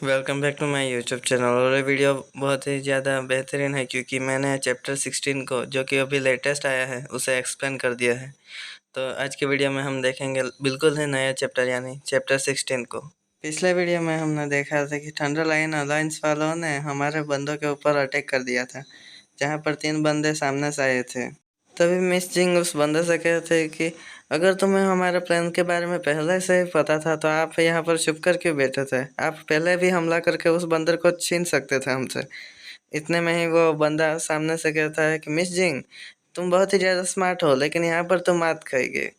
Welcome back to my YouTube channel. और ये video बहुत ही ज़्यादा बेहतरीन है क्योंकि मैंने चैप्टर 16 को, जो कि अभी लेटेस्ट आया है, उसे एक्सप्लेन कर दिया है। तो आज की वीडियो में हम देखेंगे बिल्कुल ही नया चैप्टर यानी चैप्टर 16 को। पिछले वीडियो में हमने देखा था कि थंडर लाइन अलायंस वालों ने हमारे बंदों के ऊपर अटैक कर दिया था, जहाँ पर 3 बंदे सामने से आए थे। तभी मिस जिंग उस बंदे से कहते कि अगर तुम्हें हमारे प्लान के बारे में पहले से ही पता था तो आप यहाँ पर छुप कर क्यों बैठे थे? आप पहले भी हमला करके उस बंदर को छीन सकते थे हमसे। इतने में ही वो बंदा सामने से कहता है कि मिस जिंग, तुम बहुत ही ज़्यादा स्मार्ट हो, लेकिन यहाँ पर तुम मात खाएंगे,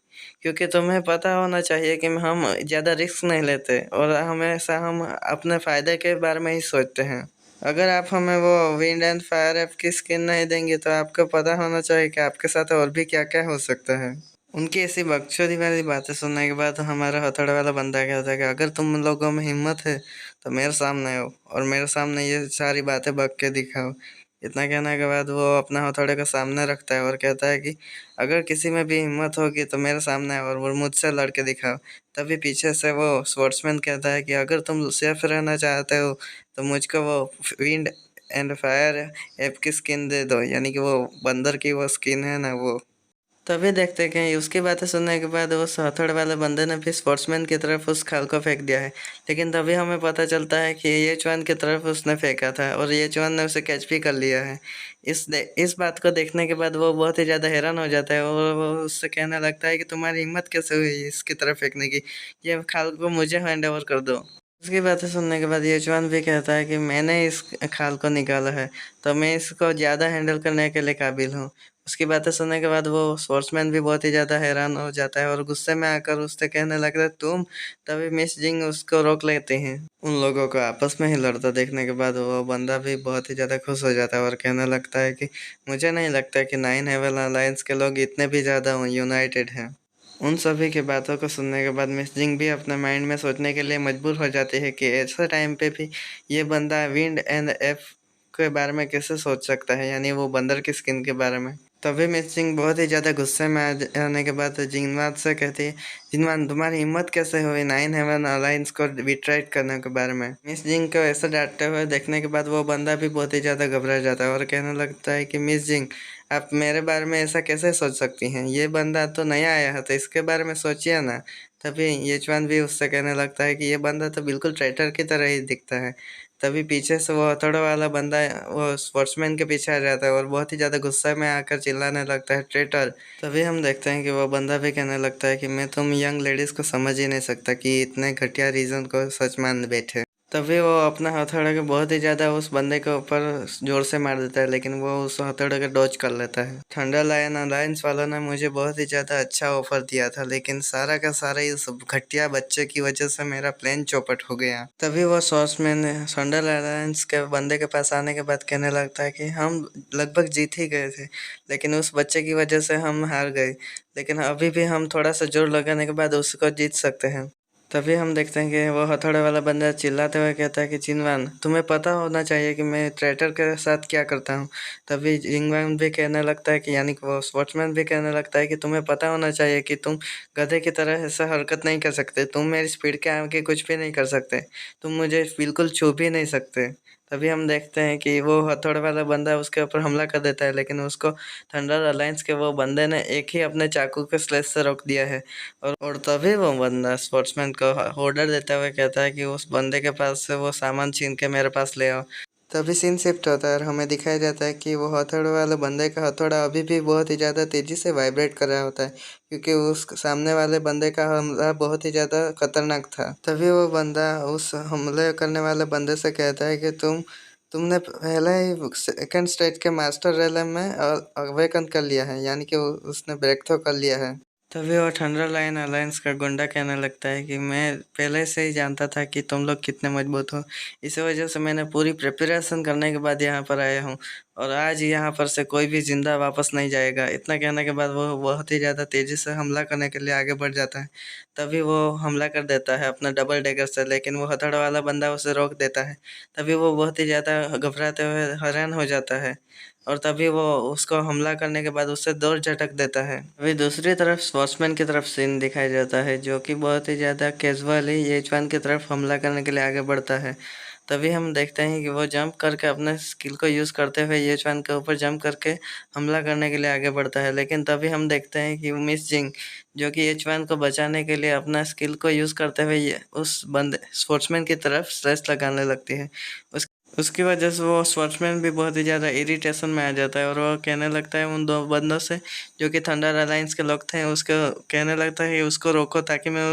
क्योंकि तुम्हें पता होना चाहिए कि हम ज़्यादा रिस्क नहीं लेते और हमेशा हम अपने फ़ायदे के बारे में ही सोचते हैं। अगर आप हमें वो विंड एंड फायर ऐप की स्किन नहीं देंगे तो आपको पता होना चाहिए कि आपके साथ और भी क्या-क्या हो सकता है। उनकी ऐसी बकचोदी वाली बातें सुनने के बाद हमारा हथौड़े वाला बंदा कहता है कि अगर तुम लोगों में हिम्मत है तो मेरे सामने आओ और मेरे सामने ये सारी बातें बक के दिखाओ। इतना कहने के बाद वो अपना हथौड़े को सामने रखता है और कहता है कि अगर किसी में भी हिम्मत होगी तो मेरे सामने आओ और मुझसे लड़ के दिखाओ। तभी पीछे से वो स्वर्ड्समैन कहता है कि अगर तुम सेफ रहना चाहते हो तो मुझको वो विंड एंड फायर ऐप की स्किन दे दो, यानी कि वो बंदर की वो स्किन है ना वो। तभी देखते हैं कि उसकी बातें सुनने के बाद उस हथौड़े वाले बंदे ने फिर स्पोर्ट्समैन की तरफ उस खाल को फेंक दिया है। लेकिन तभी हमें पता चलता है कि ये चुआन की तरफ उसने फेंका था और ये चुआन ने उसे कैच भी कर लिया है। इस बात को देखने के बाद वो बहुत ही ज़्यादा हैरान हो जाता है और वो उससे कहने लगता है कि तुम्हारी हिम्मत कैसे हुई इसकी तरफ फेंकने की? ये खाल को मुझे हैंड ओवर कर दो। उसकी बातें सुनने के बाद ये जवान भी कहता है कि मैंने इस खाल को निकाला है, तो मैं इसको ज़्यादा हैंडल करने के लिए काबिल हूँ। उसकी बातें सुनने के बाद वो स्पोर्ट्समैन भी बहुत ही ज़्यादा हैरान हो जाता है और गुस्से में आकर उससे कहने लगता है तुम। तभी मिस जिंग उसको रोक लेते हैं। उन लोगों को आपस में ही लड़ता देखने के बाद वो बंदा भी बहुत ही ज़्यादा खुश हो जाता है और कहने लगता है कि मुझे नहीं लगता कि नाइन हेवन अलायंस के लोग इतने भी ज़्यादा यूनाइटेड हैं। उन सभी की बातों को सुनने के बाद मिस जिंग भी अपने माइंड में सोचने के लिए मजबूर हो जाती है कि ऐसे टाइम पे भी ये बंदा विंड एंड एफ के बारे में कैसे सोच सकता है, यानी वो बंदर की स्किन के बारे में। तभी मिस जिंग बहुत ही ज़्यादा गुस्से में आने के बाद जिनवान से कहती है, जिनवान तुम्हारी हिम्मत कैसे हुई नाइन हेवन अलायंस को बिट्राइट करने के बारे में? मिस जिंग को ऐसा डांटते हुए देखने के बाद वो बंदा भी बहुत ही ज़्यादा घबरा जाता है और कहने लगता है कि मिस जिंग, आप मेरे बारे में ऐसा कैसे सोच सकती हैं? ये बंदा तो नया आया है तो इसके बारे में सोचिए ना। तभी येचवान भी उससे कहने लगता है कि ये बंदा तो बिल्कुल ट्रैटर की तरह ही दिखता है। तभी पीछे से वो हथौड़ा वाला बंदा वो स्पोर्ट्समैन के पीछे आ जाता है और बहुत ही ज़्यादा गुस्से में आकर चिल्लाने लगता है ट्रैटर। तभी हम देखते हैं कि वो बंदा भी कहने लगता है कि मैं तुम यंग लेडीज़ को समझ ही नहीं सकता कि इतने घटिया रीज़न को सच मान बैठे। तभी वो अपना हथौड़ा को बहुत ही ज़्यादा उस बंदे के ऊपर ज़ोर से मार देता है, लेकिन वो उस हथौड़े को डॉज कर लेता है। थंडर लायन अलायंस वालों ने मुझे बहुत ही ज़्यादा अच्छा ऑफर दिया था, लेकिन सारा का सारा इस घटिया बच्चे की वजह से मेरा प्लान चौपट हो गया। तभी वो सॉसमैन थंडर अलायंस के बंदे के पास आने के बाद कहने लगता है कि हम लगभग जीत ही गए थे, लेकिन उस बच्चे की वजह से हम हार गए। लेकिन अभी भी हम थोड़ा सा जोर लगाने के बाद उसको जीत सकते हैं। तभी हम देखते हैं कि वो हथौड़े वाला बंदा चिल्लाते हुए कहता है कि जिनवान, तुम्हें पता होना चाहिए कि मैं ट्रैटर के साथ क्या करता हूँ। तभी जिनवान भी कहने लगता है कि, यानी कि वो स्पोर्ट्समैन भी कहने लगता है कि तुम्हें पता होना चाहिए कि तुम गधे की तरह ऐसा हरकत नहीं कर सकते, तुम मेरी स्पीड के आगे कुछ भी नहीं कर सकते, तुम मुझे बिल्कुल छू भी नहीं सकते। तभी हम देखते हैं कि वो हथौड़े वाला बंदा उसके ऊपर हमला कर देता है, लेकिन उसको थंडर अलायंस के वो बंदे ने एक ही अपने चाकू के स्लेश से रोक दिया है। और तभी वो बंदा स्पोर्ट्समैन को ऑर्डर देते हुए कहता है कि उस बंदे के पास से वो सामान छीन के मेरे पास ले आओ। तभी सीन शिफ्ट होता है और हमें दिखाया जाता है कि वो हथौड़े वाले बंदे का हथौड़ा अभी भी बहुत ही ज़्यादा तेज़ी से वाइब्रेट कर रहा होता है, क्योंकि उस सामने वाले बंदे का हमला बहुत ही ज़्यादा खतरनाक था। तभी वो बंदा उस हमले करने वाले बंदे से कहता है कि तुमने पहले ही सेकंड स्टेज के मास्टर रेलम में अवेकन कर लिया है, यानी कि उसने ब्रेक थ्रू कर लिया है। तभी वो थंडर लाइन अलायंस का गुंडा कहने लगता है कि मैं पहले से ही जानता था कि तुम लोग कितने मजबूत हो, इसी वजह से मैंने पूरी प्रिपरेशन करने के बाद यहाँ पर आया हूँ और आज यहाँ पर से कोई भी जिंदा वापस नहीं जाएगा। इतना कहने के बाद वो बहुत ही ज़्यादा तेज़ी से हमला करने के लिए आगे बढ़ जाता है। तभी वो हमला कर देता है अपना डबल डेगर से, लेकिन वो हथौड़ा वाला बंदा उसे रोक देता है। तभी वो बहुत ही ज़्यादा घबराते हुए हैरान हो जाता है और तभी वो उसको हमला करने के बाद उससे दौड़ झटक देता है। अभी दूसरी तरफ स्पोर्ट्समैन की तरफ सीन दिखाया जाता है, जो कि बहुत ही ज़्यादा कैजुअली येचवान की तरफ हमला करने के लिए आगे बढ़ता है तभी हम देखते हैं कि वो जंप करके अपने स्किल को यूज़ करते हुए येचुआन के ऊपर जंप करके हमला करने के लिए आगे बढ़ता है। लेकिन तभी हम देखते हैं कि मिस जिंग जो कि येचुआन को बचाने के लिए अपना स्किल को यूज़ करते हुए ये उस बंदे स्पोर्ट्समैन की तरफ स्लेश लगाने लगती है। उसकी वजह से वो स्पोर्ट्समैन भी बहुत ही ज़्यादा इरिटेशन में आ जाता है और वो कहने लगता है उन 2 बंदों से जो कि थंडर अलायंस के लोग थे, उसको कहने लगता है कि उसको रोको ताकि मैं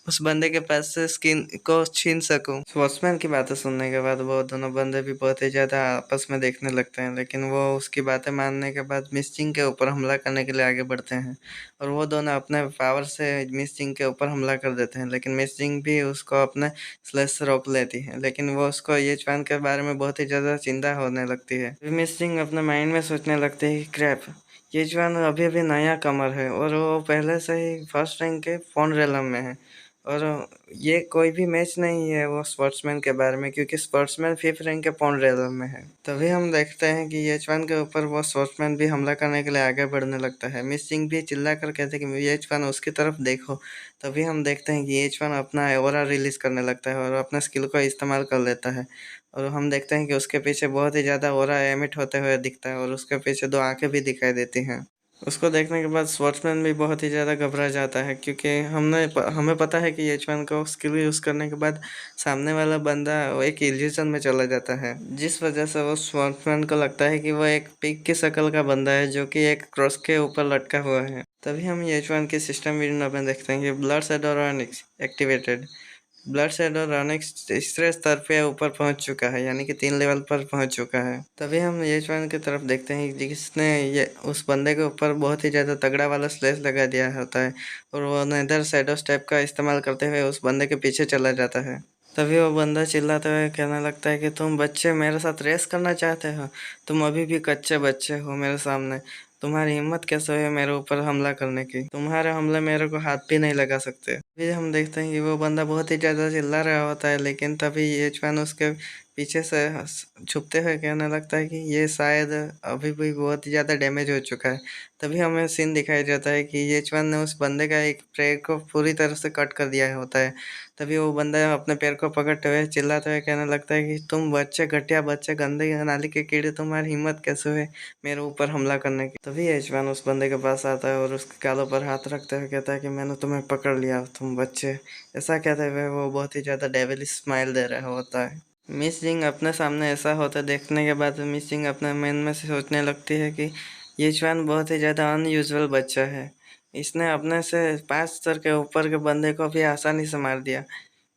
उस बंदे के पास से स्किन को छीन सकूं। स्पोर्ट्समैन की बातें सुनने के बाद वो दोनों बंदे भी बहुत ही ज़्यादा आपस में देखने लगते हैं, लेकिन वो उसकी बातें मानने के बाद मिस चिंग के ऊपर हमला करने के लिए आगे बढ़ते हैं और वो दोनों अपने पावर से मिस चिंग के ऊपर हमला कर देते हैं। लेकिन मिस चिंग भी उसको अपने स्लेश से रोक लेती है, लेकिन वो उसको येचुआन के बारे में बहुत ही ज़्यादा चिंता होने लगती है। मिस चिंग अपने माइंड में सोचने लगती है कि क्रैप, येचुआन अभी नया कमर है और वो पहले से ही फर्स्ट रैंक के फोन रेलम में है और ये कोई भी मैच नहीं है वो स्पोर्ट्समैन के बारे में, क्योंकि स्पोर्ट्समैन 5th रैंक के पॉन रेलम में है। तभी हम देखते हैं कि येचुआन के ऊपर वो स्पोर्ट्समैन भी हमला करने के लिए आगे बढ़ने लगता है। मिस चिंग भी चिल्ला कर कहते हैं कि येचुआन उसकी तरफ देखो। तभी हम देखते हैं कि येचुआन अपना ऑरा रिलीज करने लगता है और अपना स्किल को इस्तेमाल कर लेता है और हम देखते हैं कि उसके पीछे बहुत ही ज़्यादा ऑरा एमिट होते हुए दिखता है और उसके पीछे 2 आंखें भी दिखाई देती हैं। उसको देखने के बाद स्पोर्ट्समैन भी बहुत ही ज़्यादा घबरा जाता है, क्योंकि हमें पता है कि येचुआन को स्किल यूज़ करने के बाद सामने वाला बंदा वो एक इल्यूजन में चला जाता है, जिस वजह से वो स्पोर्ट्समैन को लगता है कि वो एक पिग की शक्ल का बंदा है जो कि एक क्रॉस के ऊपर लटका हुआ है। तभी हम येचुआन की सिस्टम विंडो में देखते हैं कि blood shadow activated. Blood shadow रॉनिक्स तीसरे स्तर पे ऊपर पहुंच चुका है, यानी कि 3 लेवल पर पहुंच चुका है। तभी हम येचुआन की तरफ देखते हैं जिसने ये उस बंदे के ऊपर बहुत ही ज़्यादा तगड़ा वाला स्लेश लगा दिया होता है और वो नेदर शैडो स्टेप का इस्तेमाल करते हुए उस बंदे के पीछे चला जाता है। तभी वो बंदा चिल्लाते हुए कहने लगता है कि तुम बच्चे मेरे साथ रेस करना चाहते हो, तुम अभी भी कच्चे बच्चे हो मेरे सामने, तुम्हारी हिम्मत कैसे है मेरे ऊपर हमला करने की, तुम्हारे हमले मेरे को हाथ भी नहीं लगा सकते। फिर हम देखते हैं कि वो बंदा बहुत ही ज़्यादा चिल्ला रहा होता है, लेकिन तभी येचुआन उसके पीछे से छुपते हुए कहने लगता है कि ये शायद अभी भी बहुत ही ज़्यादा डैमेज हो चुका है। तभी हमें सीन दिखाई देता है कि येचुआन ने उस बंदे का एक पैर को पूरी तरह से कट कर दिया होता है। तभी वो बंदा अपने पैर को पकड़ते हुए चिल्लाते हुए कहने लगता है कि तुम बच्चे, घटिया बच्चे, गंदे नाली के कीड़े, तुम्हारी हिम्मत कैसे हुई मेरे ऊपर हमला करने की। तभी येचुआन उस बंदे के पास आता है और उसके गालों पर हाथ रखते हुए कहता है कि मैंने तुम्हें पकड़ लिया तुम बच्चे। ऐसा कहते हुए वो बहुत ही ज़्यादा डेविलिश स्माइल दे रहा होता है। मिस जिंग अपने सामने ऐसा होता देखने के बाद मिस जिंग अपने मन में से सोचने लगती है कि येचुआन बहुत ही ज़्यादा अनयूजुअल बच्चा है। इसने अपने से 5 स्तर के ऊपर के बंदे को भी आसानी से मार दिया।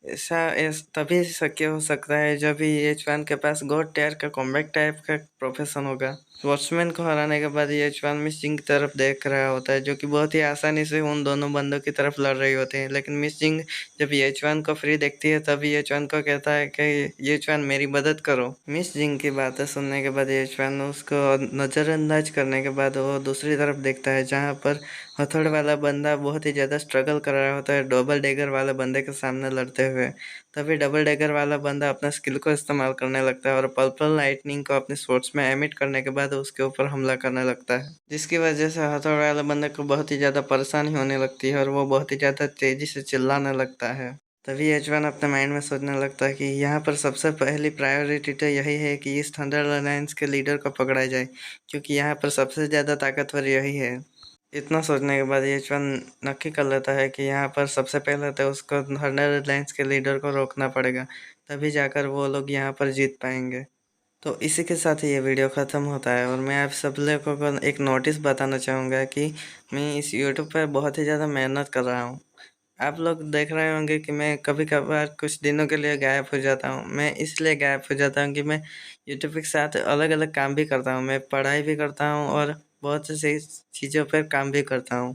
तभी शक्य हो सकता है जब भी येचुआन के पास गॉड टायर का कॉम्बैट टाइप का प्रोफेशन होगा। वॉचमैन को हराने के बाद येचुआन मिस जिंग की तरफ देख रहा होता है, जो कि बहुत ही आसानी से उन दोनों बंदों की तरफ लड़ रही होती है। लेकिन मिस जिंग जब येचुआन को फ्री देखती है तब येचुआन को कहता है कि येचुआन मेरी मदद करो। मिस जिंग की बातें सुनने के बाद येचुआन उसको नज़रअंदाज करने के बाद वो दूसरी तरफ देखता है, जहाँ पर हथौड़े वाला बंदा बहुत ही ज़्यादा स्ट्रगल कर रहा होता है डबल डेगर वाले बंदे के सामने लड़ते हुए। तभी डबल डेगर वाला बंदा अपना स्किल को इस्तेमाल करने लगता है और पर्पल लाइटनिंग को अपने स्पोर्ट्स में एमिट करने के बाद उसके ऊपर हमला करने लगता है, जिसकी वजह से हथौड़े वाले बंदे को बहुत ही ज़्यादा परेशानी होने लगती है और वो बहुत ही ज़्यादा तेज़ी से चिल्लाने लगता है। तभी येचुआन अपने माइंड में सोचने लगता है कि यहाँ पर सबसे पहली प्रायोरिटी तो यही है कि इस थंडर अलायंस के लीडर को पकड़ा जाए, क्योंकि यहाँ पर सबसे ज़्यादा ताकतवर यही है। इतना सोचने के बाद येचुआन नक्की कर लेता है कि यहाँ पर सबसे पहले तो उसको थंडर अलायंस के लीडर को रोकना पड़ेगा, तभी जाकर वो लोग यहाँ पर जीत पाएंगे। तो इसी के साथ ही ये वीडियो ख़त्म होता है और मैं आप सब लोगों को एक नोटिस बताना चाहूँगा कि मैं इस यूट्यूब पर बहुत ही ज़्यादा मेहनत कर रहा हूँ। आप लोग देख रहे होंगे कि मैं कभी-कभार कुछ दिनों के लिए गायब हो जाता हूँ। मैं इसलिए गायब हो जाता हूँ कि मैं यूट्यूब के साथ अलग-अलग काम भी करता हूँ। मैं पढ़ाई भी करता हूँ और बहुत सी चीज़ों पर काम भी करता हूँ।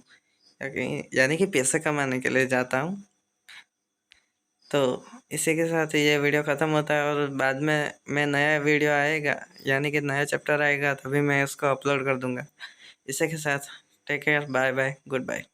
यानी कि पैसे कमाने के लिए जाता हूँ। तो इसी के साथ ये वीडियो ख़त्म होता है और बाद में मैं नया वीडियो आएगा, यानी कि नया चैप्टर आएगा, तभी मैं इसको अपलोड कर दूँगा। इसी के साथ take care, bye bye, good bye.